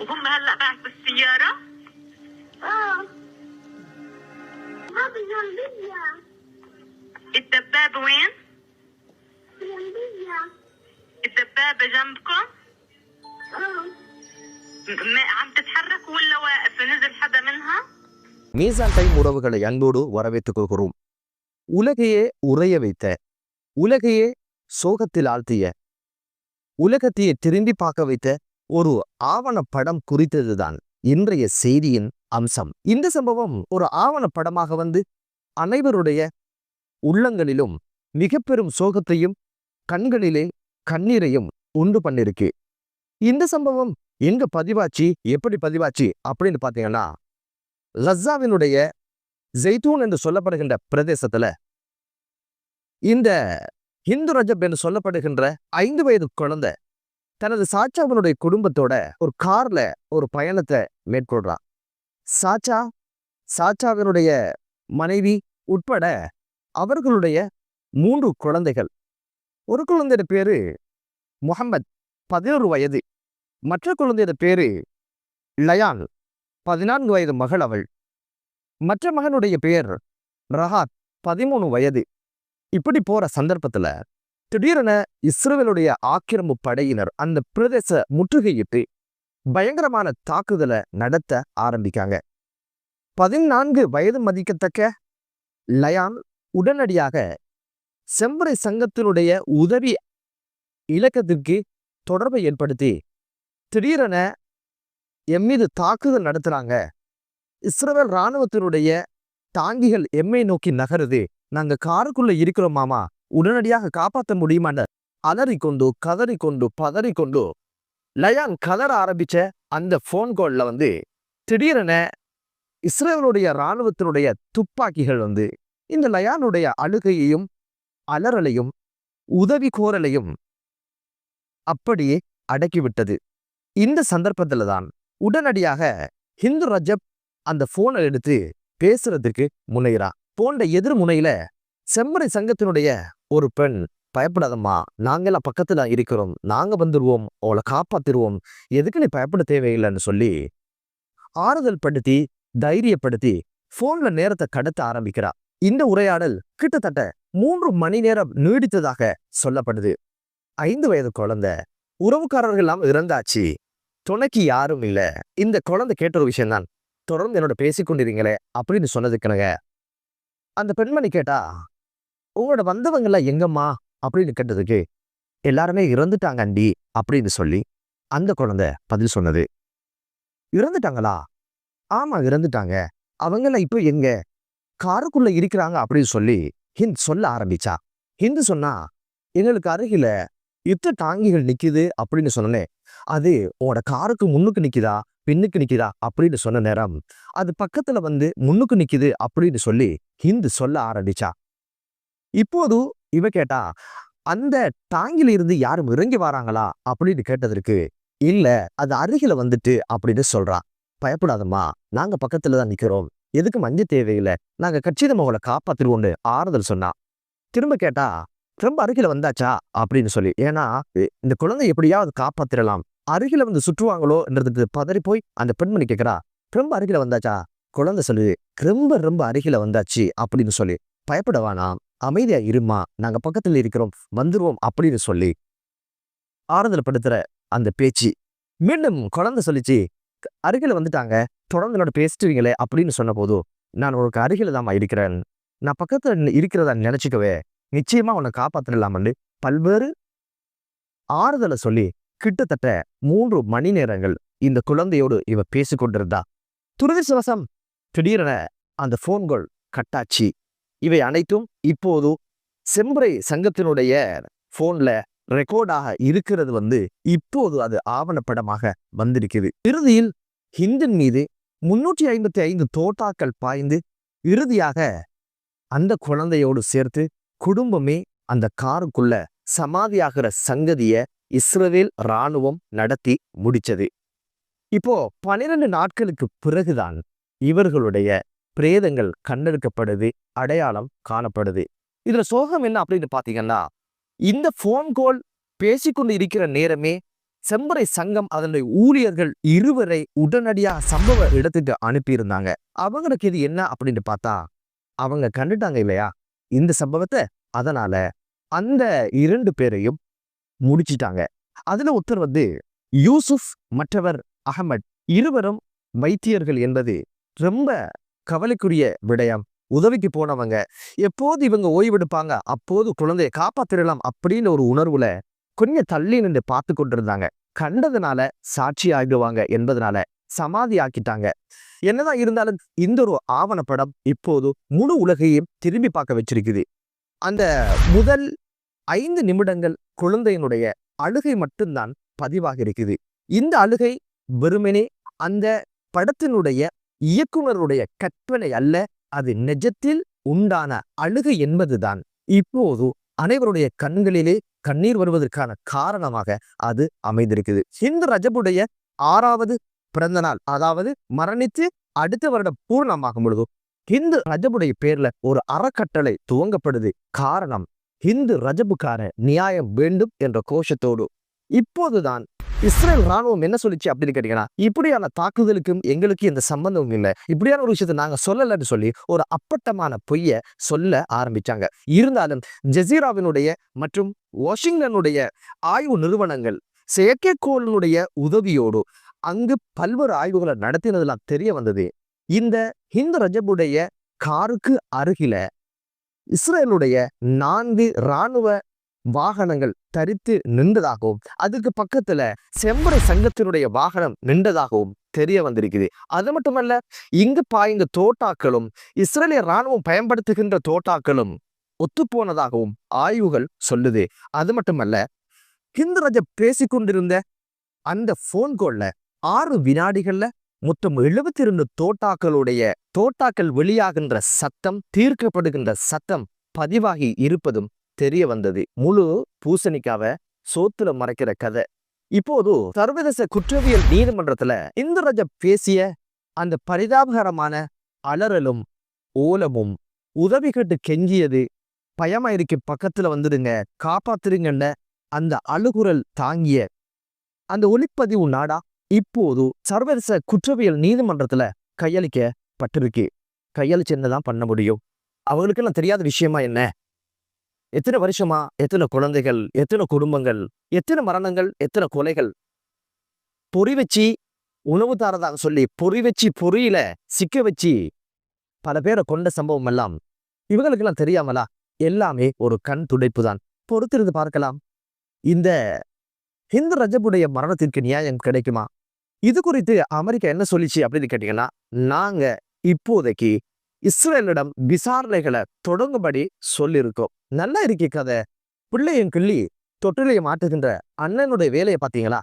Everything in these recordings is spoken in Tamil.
وهم هلا بعد بالسيارة؟ اه هذه جنبية. الدبابة وين؟ جنبية. الدبابة جنبكم؟ اه ما عم تتحرك ولا واقف؟ نزل حدا منها؟ மீசான் டைம் உறவுகளை அன்போடு வரவேற்றுக் கொள்கிறோம். உலகையே உறைய வைத்த, உலகையே சோகத்தில் ஆழ்த்திய, உலகத்தையே திரும்பி பார்க்க வைத்த ஒரு ஆவணப்படம் குறித்ததுதான் இன்றைய செய்தியின் அம்சம். இந்த சம்பவம் ஒரு ஆவணப்படமாக வந்து அனைவருடைய உள்ளங்களிலும் மிக பெரும் சோகத்தையும் கண்களிலே கண்ணீரையும் உண்டு பண்ணிருக்கு. இந்த சம்பவம் எங்க பதிவாச்சு, எப்படி பதிவாச்சு அப்படின்னு பாத்தீங்கன்னா, லஸ்ஸாவினுடைய ஜெய்தூன் என்று சொல்லப்படுகின்ற பிரதேசத்துல இந்த ஹிந்து ரஜப் என்று சொல்லப்படுகின்ற 5 வயது குழந்தை தனது சாச்சாவினுடைய குடும்பத்தோட ஒரு கார்ல ஒரு பயணத்தை மேற்கொள்றான். சாச்சாவினுடைய மனைவி உட்பட அவர்களுடைய 3 குழந்தைகள். ஒரு குழந்தையோட பேரு முகமது, 11 வயது. மற்ற குழந்தையோட பேரு லயான், 14 வயது மகள் அவள். மற்ற மகனுடைய பெயர் ரஹாத், 13 வயது. இப்படி போற சந்தர்ப்பத்துல திடீரென இஸ்ரேலுடைய ஆக்கிரமிப்பு படையினர் அந்த பிரதேச முற்றுகையிட்டு பயங்கரமான தாக்குதலை நடத்த ஆரம்பிக்காங்க. 14 வயது மதிக்கத்தக்க லயான் உடனடியாக செம்பறை சங்கத்தினுடைய உதவி இலக்கத்திற்கு தொடர்பை ஏற்படுத்தி திடீரென எம் மீது தாக்குதல் நடத்துறாங்க, இஸ்ரேல் இராணுவத்தினுடைய தாங்கிகள் எம்மை நோக்கி நகருது, நாங்க காருக்குள்ள இருக்கிறோம் மாமா, உடனடியாக காப்பாற்ற முடியுமான்னு அலறிக்கொண்டு கதறிக்கொண்டு பதறிக்கொண்டு லயான் கதற ஆரம்பிச்ச அந்த போன் கால்ல வந்து திடீரென இஸ்ரேலுடைய இராணுவத்தினுடைய துப்பாக்கிகள் வந்து இந்த லயானுடைய அழுகையையும் அலறலையும் உதவி கோரலையும் அப்படியே அடக்கிவிட்டது. இந்த சந்தர்ப்பத்துல தான் உடனடியாக ஹிந்து ரஜப் அந்த போனை எடுத்து பேசுறதுக்கு முனைகிறா. போன்ற எதிர் முனையில செம்மறை சங்கத்தினுடைய ஒரு பெண், பயப்படாதம்மா, நாங்கெல்லாம் பக்கத்துல இருக்கிறோம், நாங்க வந்துருவோம், அவளை காப்பாத்திருவோம், எதுக்கு நீ பயப்பட தேவையில்லைன்னு சொல்லி ஆறுதல் படுத்தி தைரியப்படுத்தி போன்ல நேரத்தை கடத்த ஆரம்பிக்கிறா. இந்த உரையாடல் கிட்டத்தட்ட 3 மணி நேரம் நீடித்ததாக சொல்லப்படுது. 5 வயது குழந்தை, உறவுக்காரர்கள் எல்லாம் இறந்தாச்சு, துணைக்கு யாரும் இல்லை. இந்த குழந்தை கேட்ட ஒரு விஷயம் தான், தொடர்ந்து என்னோட பேசிக்கொண்டிருங்களே அப்படின்னு சொன்னதுக்குனங்க அந்த பெண்மணி கேட்டா, உங்களோட வந்தவங்கெல்லாம் எங்கம்மா அப்படின்னு கேட்டதுக்கு, எல்லாருமே இறந்துட்டாங்க அண்டி அப்படின்னு சொல்லி அந்த குழந்தை பதில் சொன்னது. இறந்துட்டாங்களா? ஆமா இறந்துட்டாங்க. அவங்கெல்லாம் இப்போ எங்க? காருக்குள்ள இருக்கிறாங்க அப்படின்னு சொல்லி ஹிந்த் சொல்ல ஆரம்பிச்சா. ஹிந்து சொன்னா, எங்களுக்கு அருகில யுத்த தாங்கிகள் நிக்குது அப்படின்னு சொன்னேன். அது உங்களோட காருக்கு முன்னுக்கு நிக்குதா பின்னுக்கு நிக்குதா அப்படின்னு சொன்ன நேரம், அது பக்கத்துல வந்து முன்னுக்கு நிக்குது அப்படின்னு சொல்லி ஹிந்து சொல்ல ஆரம்பிச்சா. இப்போது இவ கேட்டா, அந்த தாங்கில இருந்து யாரும் இறங்கி வராங்களா அப்படின்னு கேட்டதற்கு, இல்ல அது அருகில வந்துட்டு அப்படின்னு சொல்றா. பயப்படாதம்மா, நாங்க பக்கத்துலதான் நிக்கிறோம், எதுக்கு மஞ்ச தேவையில்லை, நாங்க கச்சிதமா உங்களை காப்பாத்திருவோம்னு ஆறுதல் சொன்னா. திரும்ப கேட்டா, ரொம்ப அருகில வந்தாச்சா அப்படின்னு சொல்லி, ஏன்னா இந்த குழந்தை எப்படியாவது காப்பாத்திரலாம், அருகில வந்து சுற்றுவாங்களோ என்றதுக்கு பதறி போய் அந்த பெண்மணி கேட்கிறா, ரொம்ப அருகில வந்தாச்சா? குழந்தை சொல்லுது, ரொம்ப ரொம்ப அருகில வந்தாச்சு அப்படின்னு சொல்லி, பயப்பட வேணாம், அமைதியா இருமா, நாங்க பக்கத்துல இருக்கிறோம், வந்துருவோம் அப்படின்னு சொல்லி ஆறுதல் படுத்துற அந்த பேச்சு. மீண்டும் குழந்தை சொல்லிச்சு, அருகில வந்துட்டாங்க, தொடர்ந்து என்னோட பேசிட்டுவீங்களே அப்படின்னு சொன்ன போதும், நான் உனக்கு அருகில தான் இருக்கிறேன், நான் பக்கத்துல இருக்கிறதா நினைச்சுக்கவே, நிச்சயமா உன்னை காப்பாத்திடலாம்னு பல்வேறு ஆறுதலை சொல்லி கிட்டத்தட்ட 3 மணி நேரங்கள் இந்த குழந்தையோடு இவ பேசிக்கொண்டிருந்தா. துரதிர்ஷ்டவசம் திடீரென அந்த போன்கள் கட்டாச்சு. இவை அனைத்தும் இப்போது செம்பறை சங்கத்தினுடைய போன்ல ரெக்கார்டாக இருக்கிறது வந்து இப்போது அது ஆவணப்படமாக வந்திருக்குது. இறுதியில் ஹிந்தின் மீது 355 தோட்டாக்கள் பாய்ந்து இறுதியாக அந்த குழந்தையோடு சேர்த்து குடும்பமே அந்த காருக்குள்ள சமாதியாகிற சங்கதிய இஸ்ரேல் இராணுவம் நடத்தி முடிச்சது. இப்போ 12 நாட்களுக்கு பிறகுதான் இவர்களுடைய பிரேதங்கள் கண்டெடுக்கப்படுது, அடையாளம் காணப்படுது. இதுல சோகம் என்ன அப்படின்னு பாத்தீங்கன்னா, இந்த போன் கால் பேசிக்கொண்டு இருக்கிற நேரமே செம்பறை சங்கம் அதனுடைய ஊழியர்கள் இருவரை உடனடியாக சம்பவ இடத்துக்கு அனுப்பியிருந்தாங்க. அவங்களுக்கு இது என்ன அப்படின்னு பார்த்தா அவங்க கண்டுட்டாங்க இல்லையா இந்த சம்பவத்தை. அதனால அந்த 2 பேரையும் முடிச்சிட்டாங்க. அதுல ஒருத்தர் யூசுப், மற்றவர் அகமட். இருவரும் வைத்தியர்கள் என்பது ரொம்ப கவலைக்குரிய விடயம். உதவிக்கு போனவங்க எப்போது இவங்க ஓய்வெடுப்பாங்க அப்போது குழந்தையை காப்பாத்திடலாம் அப்படின்னு ஒரு உணர்வுல கொஞ்சம் தள்ளி நின்று பார்த்து கொண்டிருந்தாங்க. கண்டதுனால சாட்சி ஆகிடுவாங்க என்பதனால சமாதி ஆக்கிட்டாங்க. என்னதான் இருந்தாலும் இந்த ஒரு ஆவணப்படம் இப்போது முழு உலகையும் திரும்பி பார்க்க வச்சிருக்குது. அந்த முதல் 5 நிமிடங்கள் குழந்தையினுடைய அழுகை மட்டும்தான் பதிவாக இருக்குது. இந்த அழுகை வெறுமனே அந்த படத்தினுடைய இயக்குனருடைய கற்பனை அல்ல, அது நிஜத்தில் உண்டான அழுகை என்பதுதான் இப்போது அனைவருடைய கண்களிலே கண்ணீர் வருவதற்கான காரணமாக அது அமைந்திருக்குது. இந்த ரஜபுடைய 6வது பிறந்த நாள், அதாவது மரணித்து அடுத்த வருடம் பூர்ணமாகும் பொழுது ஹிந்து ரஜபுடைய பேர்ல ஒரு அறக்கட்டளை துவங்கப்படுது. காரணம், ஹிந்து ரஜபுக்கார நியாயம் வேண்டும் என்ற கோஷத்தோடு. இப்போதுதான் இஸ்ரேல் ராணுவம் என்ன சொல்லிச்சு அப்படின்னு கேட்டீங்கன்னா, இப்படியான தாக்குதலுக்கும் எங்களுக்கு எந்த சம்பந்தமும் இல்லை, இப்படியான ஒரு விஷயத்தை நாங்க சொல்லலன்னு சொல்லி ஒரு அப்பட்டமான பொய்ய சொல்ல ஆரம்பிச்சாங்க. இருந்தாலும் ஜசீராவினுடைய மற்றும் வாஷிங்டனுடைய ஆய்வு நிறுவனங்கள் செயற்கைக்கோளினுடைய உதவியோடு அங்கு பல்வேறு ஆய்வுகளை நடத்தினதெல்லாம் தெரிய வந்தது. இந்த ஹிந்து ரஜபுடைய காருக்கு அருகில இஸ்ரேலுடைய 4 இராணுவ வாகனங்கள் தரித்து நின்றதாகவும் அதுக்கு பக்கத்துல செம்பறை சங்கத்தினுடைய வாகனம் நின்றதாகவும் தெரிய வந்திருக்குது. அது மட்டுமல்ல, இங்கு பாய்ந்த தோட்டாக்களும் இஸ்ரேலிய இராணுவம் பயன்படுத்துகின்ற தோட்டாக்களும் ஒத்துப்போனதாகவும் ஆய்வுகள் சொல்லுது. அது மட்டுமல்ல, ஹிந்து ரஜப் பேசிக்கொண்டிருந்த அந்த போன் கோல்ல 6 வினாடிகள்ல மொத்தம் 72 தோட்டாக்கள் வெளியாகின்ற சத்தம், தீர்க்கப்படுகின்ற சத்தம் பதிவாகி இருப்பதும் தெரிய வந்தது. முழு பூசணிக்காவை சோத்துல மறைக்கிற கதை. இப்போது சர்வதேச குற்றவியல் நீதிமன்றத்துல ஹிந்து ரஜப் பேசிய அந்த பரிதாபகரமான அலறலும் ஓலமும், உதவி கேட்டு கெஞ்சியது, பயமாயிருக்கு பக்கத்துல வந்துடுங்க காப்பாத்துருங்கன்ற அந்த அழுகுரல் தாங்கிய அந்த ஒளிப்பதிவு நாடா இப்போது சர்வதேச குற்றவியல் நீதிமன்றத்துல கையளிக்கப்பட்டிருக்கு. கையளிச்சு என்னதான் பண்ண முடியும்? அவங்களுக்கெல்லாம் தெரியாத விஷயமா என்ன? எத்தனை வருஷமா எத்தனை குழந்தைகள், எத்தனை குடும்பங்கள், எத்தனை மரணங்கள், எத்தனை கொலைகள், பொறி வச்சு உணவு தாரதாக சொல்லி பொறியில சிக்க வச்சு பல பேரை கொண்ட சம்பவம் எல்லாம் இவங்களுக்கெல்லாம் தெரியாமலா? எல்லாமே ஒரு கண் துடைப்பு தான். பொறுத்திருந்து பார்க்கலாம். இந்த ஹிந்து ரஜபுடைய மரணத்திற்கு நியாயம் கிடைக்குமா? இது குறித்து அமெரிக்கா என்ன சொல்லிச்சு அப்படின்னு கேட்டீங்கன்னா, நாங்க இப்போதைக்கு இஸ்ரேலிடம் விசாரணைகளை தொடங்கும்படி சொல்லியிருக்கோம். நல்லா இருக்கே கதை. பிள்ளையும் கிள்ளி தொட்டிலையும் மாட்டுகின்ற அண்ணனுடைய வேலையை பார்த்தீங்களா?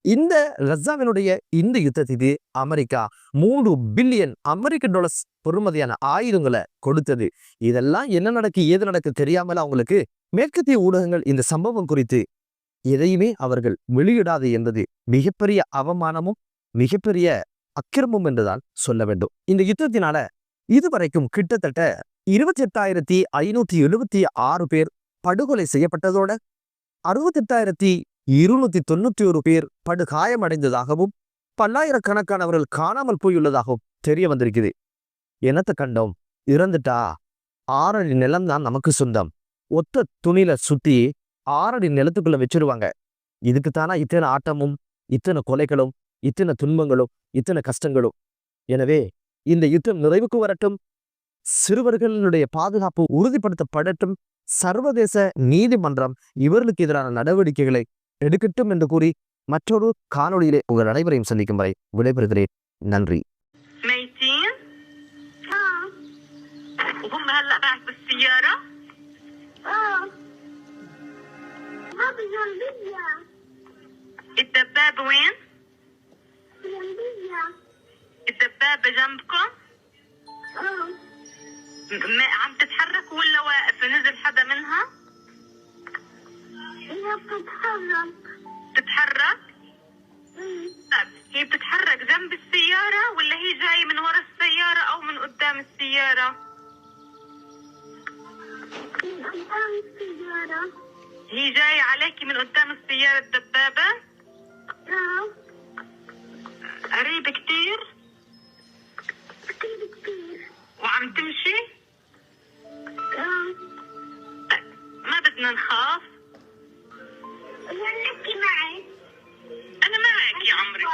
இந்த ரஸாவினுடைய இந்த யுத்தத்துக்கு அமெரிக்கா 3 பில்லியன் அமெரிக்க டாலர்ஸ் பெறுமதியான ஆயுதங்களை கொடுத்தது. இதெல்லாம் என்ன நடக்கு ஏது நடக்கு தெரியாமல அவங்களுக்கு மேற்கத்திய ஊடகங்கள் இந்த சம்பவம் குறித்து எதையுமே அவர்கள் வெளியிடாது என்பது மிகப்பெரிய அவமானமும் மிகப்பெரிய அக்கிரமும் என்றுதான் சொல்ல வேண்டும். இந்த யுத்தத்தினால இதுவரைக்கும் கிட்டத்தட்ட 28,576 பேர் படுகொலை செய்யப்பட்டதோட 68,291 பேர் படுகாயமடைந்ததாகவும் பல்லாயிரக்கணக்கானவர்கள் காணாமல் போயுள்ளதாகவும் தெரிய வந்திருக்குது. என்னத்தை கண்டோம்? இறந்துட்டா 6 அடி நிலம் தான் நமக்கு சொந்தம். ஒத்த துணியில சுத்தி 6 அடி நிலத்துக்குள்ள வச்சிருவாங்க. இதுக்குத்தானா இத்தனை ஆட்டமும், இத்தனை கொலைகளும், இத்தனை துன்பங்களும், இத்தனை கஷ்டங்களும்? எனவே இந்த யுத்தம் நிறைவுக்கு வரட்டும், சிறுவர்களுடைய பாதுகாப்பு உறுதிப்படுத்தப்படட்டும், சர்வதேச நீதிமன்றம் இவர்களுக்கு எதிரான நடவடிக்கைகளை எடுக்கட்டும் என்று கூறி மற்றொரு காணொளியிலே உங்கள் அனைவரையும் சந்திக்கும் வரை விடைபெறுகிறேன். நன்றி. ميتين؟ وهم هلا معك بالسيارة؟ هذه جنبية. الدبابة وين؟ جنبية. الدبابة جنبكم؟ عم تتحرك ولا واقف؟ نزل حدا منها؟ هي بتتحرك. تتحرك؟ طيب هي بتتحرك جنب السيارة ولا هي جاية من ورا السيارة أو من قدام السيارة؟ من قدام السيارة. هي جاية عليكي من قدام السيارة الدبابة؟ قريب كتير كتير. وعم تمشي. طيب ما بدنا نخاف. يلا انتي معي. أنا معك يا عمري.